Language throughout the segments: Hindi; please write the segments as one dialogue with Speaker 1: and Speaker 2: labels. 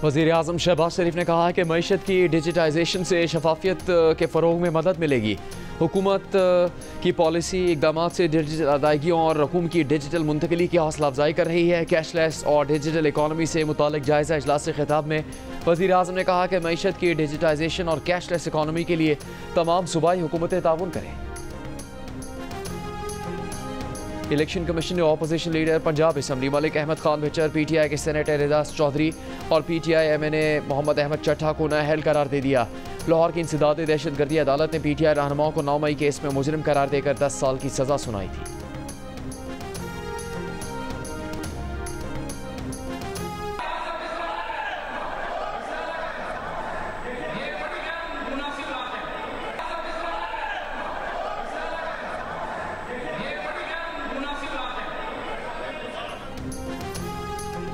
Speaker 1: वज़ीर-ए-आज़म शहबाज शरीफ ने कहा है कि मईशत की डिजिटाइजेशन से शफाफियत के फ़रोग में मदद मिलेगी। हुकूमत की पॉलिसी इकदाम से डिजिटल अदायगियों और रकूम की डिजिटल मुंतकली की हौसला अफजाई कर रही है। कैशलेस और डिजिटल इकॉनमी से मुतालिक जायज़ा इजलास से खिताब में वज़ीर-ए-आज़म ने कहा कि मईशत की डिजिटाइजेशन और कैशलेस इकॉनमी के लिए तमाम सूबाई हुकूमतें ताउन करें। इलेक्शन कमीशन ने opposition leader Punjab assembly Malik Ahmad Khan Bhachar, PTI के सेनेटर एजाज चौधरी और PTI MNA मोहम्मद अहमद चट्टा को नाअहल करार दे दिया। लाहौर की इंसदादी दहशतगर्दी अदालत ने PTI रहनुमाओं को 9 मई केस में मुजरिम करार देकर 10 साल की सजा सुनाई थी।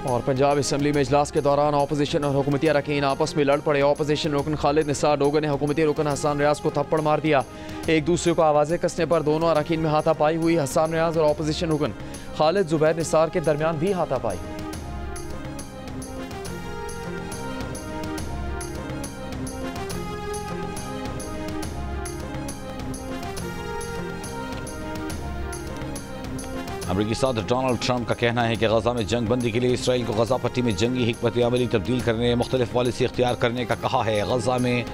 Speaker 1: और पंजाब असम्बली में इजलास के दौरान अपोजिशन और हुकूमती अरकान आपस में लड़ पड़े। अपोजिशन रुकन खालिद निसार डोगर ने हुकूमती रुकन हसन रियाज को थप्पड़ मार दिया। एक दूसरे को आवाज़ें कसने पर दोनों अरकान में हाथापाई हुई। हसन रियाज और अपोजिशन रुकन खालिद जुबैर निसार के दरमियान भी हाथापाई हुई।
Speaker 2: अमरीकी सदर डोनाल्ड ट्रंप का कहना है कि गजा में जंग बंदी के लिए इसराइल को गजा पट्टी में जंगी हिकमत अमली तब्दील करने, मुख्तलिफ पॉलिसी इख्तियार करने का कहा है। गजा में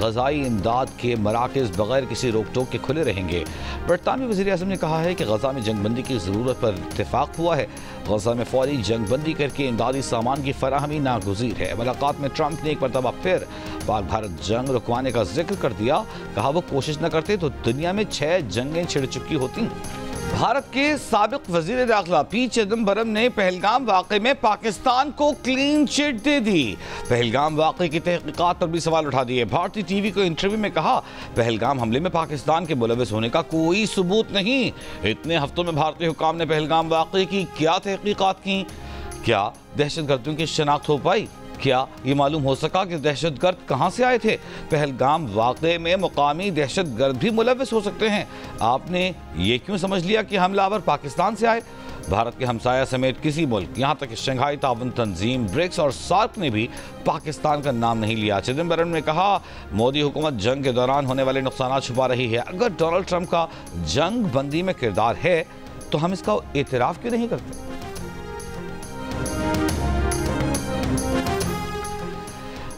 Speaker 2: गजाई इमदाद के मराकज़ बगैर किसी रोक टोक के खुले रहेंगे। बरतानवी वज़ीर-ए-आज़म ने कहा है कि गजा में जंग बंदी की ज़रूरत पर इत्तेफाक हुआ है। गजा में फौरी जंग बंदी करके इमदादी सामान की फराहमी नागुज़ीर है। मुलाकात में ट्रंप ने एक मरतबा फिर पाक भारत जंग रुकवाने का जिक्र कर दिया। कहा वो कोशिश न करते तो दुनिया में 6 जंगें छिड़ चुकी होती। भारत के साबिक वजीर दाखिला पी चिदम्बरम ने पहलगाम वाक़े में पाकिस्तान को क्लीन चिट दे दी। पहलगाम वाक़े की तहकीकात पर भी सवाल उठा दिए। भारतीय टीवी को इंटरव्यू में कहा, पहलगाम हमले में पाकिस्तान के मुलविस होने का कोई सबूत नहीं। इतने हफ्तों में भारतीय हुकाम ने पहलगाम वाक़े की क्या तहकीकात की? क्या दहशतगर्दियों की शनाख्त हो पाई? क्या ये मालूम हो सका कि दहशतगर्द कहाँ से आए थे? पहलगाम वाक़े में मुकामी दहशतगर्द भी मुलविस हो सकते हैं। आपने ये क्यों समझ लिया कि हमलावर पाकिस्तान से आए? भारत के हमसाया समेत किसी मुल्क, यहाँ तक कि शंघाई ताउन तंजीम, ब्रिक्स और सार्क ने भी पाकिस्तान का नाम नहीं लिया। चिदम्बरम ने कहा, मोदी हुकूमत जंग के दौरान होने वाले नुकसान छुपा रही है। अगर डोनाल्ड ट्रंप का जंग बंदी में किरदार है तो हम इसका एतराफ़ क्यों नहीं करते?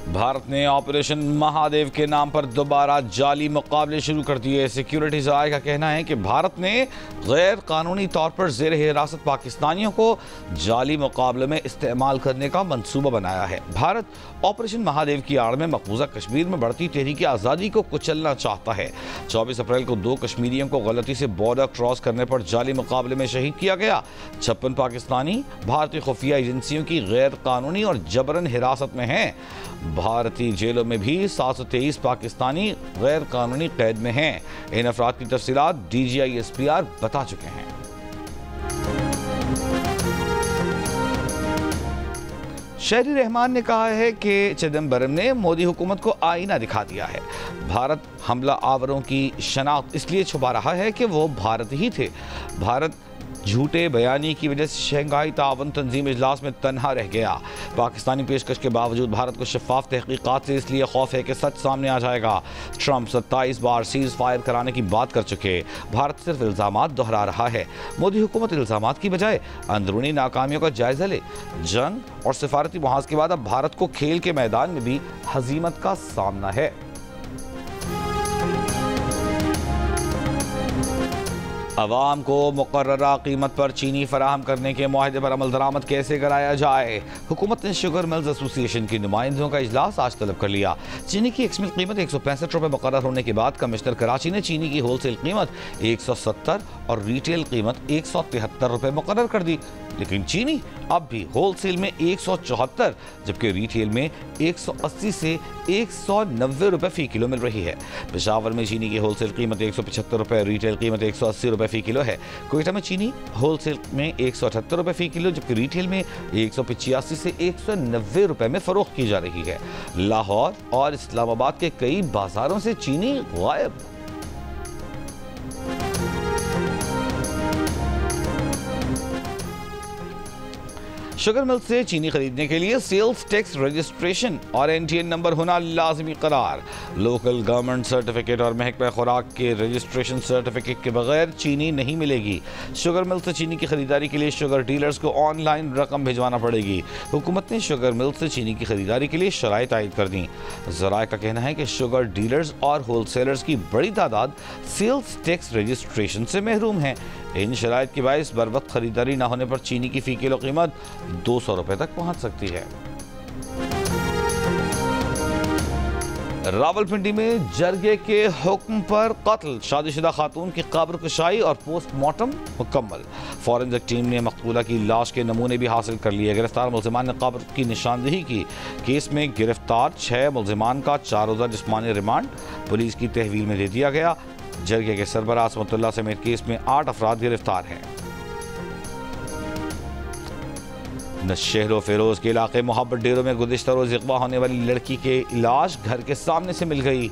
Speaker 2: भारत ने ऑपरेशन महादेव के नाम पर दोबारा जाली मुकाबले शुरू कर दिए। सिक्योरिटी ज़राए का कहना है कि भारत ने गैर कानूनी तौर पर ज़ेर हिरासत पाकिस्तानियों को जाली मुकाबले में इस्तेमाल करने का मंसूबा बनाया है। भारत ऑपरेशन महादेव की आड़ में मकबूजा कश्मीर में बढ़ती तहरीक आज़ादी को कुचलना चाहता है। 24 अप्रैल को 2 कश्मीरियों को गलती से बॉर्डर क्रॉस करने पर जाली मुकाबले में शहीद किया गया। 56 पाकिस्तानी भारतीय खुफिया एजेंसियों की गैर कानूनी और जबरन हिरासत में हैं। भारतीय जेलों में भी 723 पाकिस्तानी गैर कानूनी कैद में हैं। इन अफराद की तफसीलात DGI SPR बता चुके हैं। शहरी रहमान ने कहा है कि चिदम्बरम ने मोदी हुकूमत को आईना दिखा दिया है। भारत हमला आवरों की शनाख्त इसलिए छुपा रहा है कि वो भारत ही थे। भारत झूठे बयानी की वजह से शंघाई ताउन तंजीम इजलास में तन्हा रह गया। पाकिस्तानी पेशकश के बावजूद भारत को शफाफ तहकीकात से इसलिए खौफ है कि सच सामने आ जाएगा। ट्रंप 27 बार सीज फायर कराने की बात कर चुके। भारत सिर्फ इल्ज़ामात दोहरा रहा है। मोदी हुकूमत इल्ज़ामात की बजाय अंदरूनी नाकामियों का जायजा ले। जंग और सिफारती मुहाज के बाद अब भारत को खेल के मैदान में भी हजीमत का सामना है। अवाम को मुकर्ररा कीमत पर चीनी फराहम करने के मुआहदे पर अमल दरामद कैसे कराया जाए? हुकूमत ने शुगर मिल्स एसोसिएशन के नुमाइंदों का इजलास आज तलब कर लिया। चीनी की एक्समिल कीमत 165 रुपये मुकर्रर होने के बाद कमिश्नर कराची ने चीनी की होलसेल कीमत 170 और रिटेल कीमत 173 रुपये मुकर्रर कर दी। लेकिन चीनी अब भी होलसेल में 174 जबकि रिटेल में 180 से 190 रुपये फ़ी किलो मिल रही है। पेशावर में चीनी की होलसेल कीमत 175 रुपये, रिटेल कीमत 180 रुपये फ़ी किलो है। कोयटा में चीनी होलसेल में 178 रुपये फ़ी किलो जबकि रिटेल में 185 से 190 रुपये में फ़रोख्त की जा रही है। लाहौर और इस्लामाबाद के कई बाजारों से चीनी गायब। शुगर मिल से चीनी खरीदने के लिए सेल्स टैक्स रजिस्ट्रेशन और NTN नंबर होना लाजमी करार। लोकल गवर्नमेंट सर्टिफिकेट और महकमा खुराक के रजिस्ट्रेशन सर्टिफिकेट के बगैर चीनी नहीं मिलेगी। शुगर मिल से चीनी की खरीदारी के लिए शुगर डीलर्स को ऑनलाइन रकम भिजवाना पड़ेगी। हुकूमत ने शुगर मिल से चीनी की खरीदारी के लिए शराइत आयद कर दी। ज़राए का कहना है कि शुगर डीलर्स और होलसेलर्स की बड़ी तादाद सेल्स टैक्स रजिस्ट्रेशन से महरूम है। इन शराइत के बायस बर वक्त खरीदारी न होने पर चीनी की फी किलो कीमत 200 रुपए तक पहुंच सकती है। रावलपिंडी में जरगे के हुक्म पर कत्ल, शादीशुदा खातून की कब्र कुशाई और पोस्टमार्टम मुकम्मल। फॉरेंसिक टीम ने मकतूला की लाश के नमूने भी हासिल कर लिए। गिरफ्तार मुल्जिमान ने कब्र की निशानदेही की। केस में गिरफ्तार 6 मुल्जिमान का 4 रोज़ा जिस्मानी रिमांड पुलिस की तहवील में दे दिया गया। जरगे के सरबराह असमतुल्लाह समेत केस में 8 अफराद गिरफ्तार हैं। शहरो फेरोज के इलाके मोहब्बत डेरों में गुज़िश्ता रोज़ अगवा होने वाली लड़की के लाश घर के सामने से मिल गई।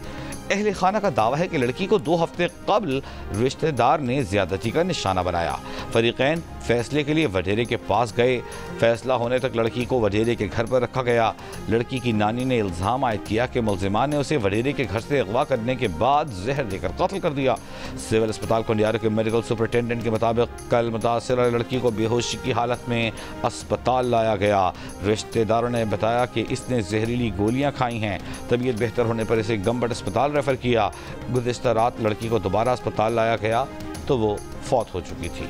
Speaker 2: अहले खाना का दावा है कि लड़की को 2 हफ्ते कबल रिश्तेदार ने ज्यादती का निशाना बनाया। फरीकैन फैसले के लिए वडेरे के पास गए। फैसला होने तक लड़की को वडेरे के घर पर रखा गया। लड़की की नानी ने इल्ज़ाम आयद किया कि मुल्जिमान ने उसे वडेरे के घर से अगवा करने के बाद जहर देकर कत्ल कर दिया। सिविल अस्पताल कोंडियारो के मेडिकल सुपरिटेंडेंट के मुताबिक कल मुतासरा लड़की को बेहोशी की हालत में अस्पताल लाया गया। रिश्तेदारों ने बताया कि इसने जहरीली गोलियां खाई हैं। तबीयत बेहतर होने पर इसे गंबट अस्पताल रेफर किया। गुज़िश्ता रात लड़की को दोबारा अस्पताल लाया गया तो वो फौत हो चुकी थी।